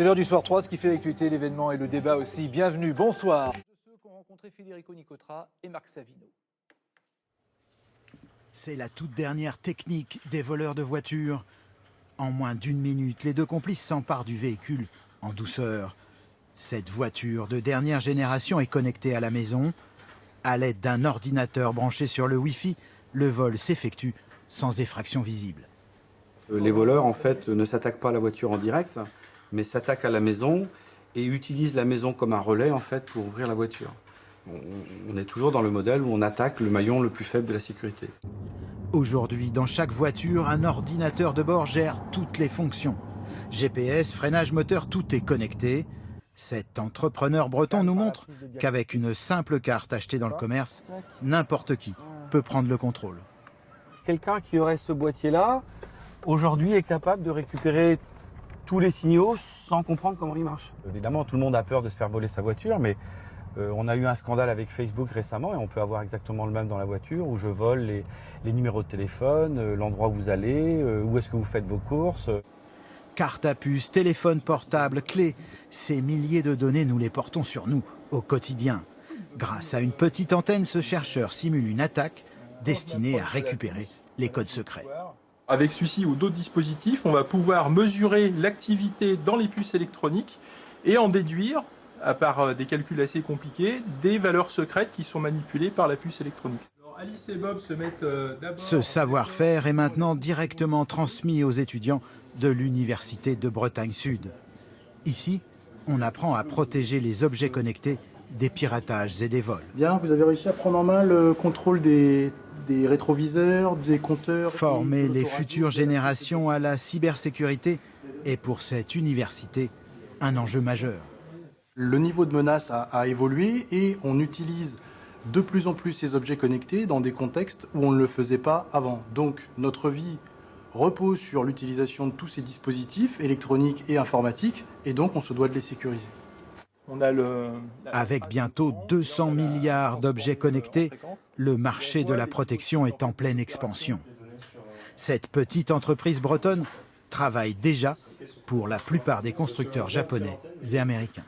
C'est l'heure du soir 3, ce qui fait l'actualité, l'événement et le débat aussi. Bienvenue, bonsoir. De ceux qui ont rencontré Federico Nicotra et Marc Savino. C'est la toute dernière technique des voleurs de voitures. En moins d'une minute, les deux complices s'emparent du véhicule en douceur. Cette voiture de dernière génération est connectée à la maison. À l'aide d'un ordinateur branché sur le Wi-Fi, le vol s'effectue sans effraction visible. Les voleurs, en fait, ne s'attaquent pas à la voiture en direct, mais s'attaquent à la maison et utilisent la maison comme un relais, en fait, pour ouvrir la voiture. On est toujours dans le modèle où on attaque le maillon le plus faible de la sécurité. Aujourd'hui, dans chaque voiture, un ordinateur de bord gère toutes les fonctions. GPS, freinage, moteur, tout est connecté. Cet entrepreneur breton nous montre qu'avec une simple carte achetée dans le commerce, n'importe qui peut prendre le contrôle. Quelqu'un qui aurait ce boîtier-là, aujourd'hui, est capable de récupérer tous les signaux sans comprendre comment ils marchent. Évidemment, tout le monde a peur de se faire voler sa voiture, mais on a eu un scandale avec Facebook récemment et on peut avoir exactement le même dans la voiture où je vole les numéros de téléphone, l'endroit où vous allez, où est-ce que vous faites vos courses. Carte à puce, téléphone portable, clés, ces milliers de données, nous les portons sur nous au quotidien. Grâce à une petite antenne, ce chercheur simule une attaque destinée à récupérer les codes secrets. Avec celui-ci ou d'autres dispositifs, on va pouvoir mesurer l'activité dans les puces électroniques et en déduire, à part des calculs assez compliqués, des valeurs secrètes qui sont manipulées par la puce électronique. Alors, Alice et Bob se mettent d'abord... Ce savoir-faire est maintenant directement transmis aux étudiants de l'Université de Bretagne Sud. Ici, on apprend à protéger les objets connectés des piratages et des vols. Bien, vous avez réussi à prendre en main le contrôle des rétroviseurs, des compteurs... Former les futures générations à la cybersécurité est pour cette université un enjeu majeur. Le niveau de menace a évolué et on utilise de plus en plus ces objets connectés dans des contextes où on ne le faisait pas avant. Donc notre vie repose sur l'utilisation de tous ces dispositifs électroniques et informatiques et donc on se doit de les sécuriser. Avec bientôt 200 milliards d'objets connectés, le marché de la protection est en pleine expansion. Cette petite entreprise bretonne travaille déjà pour la plupart des constructeurs japonais et américains.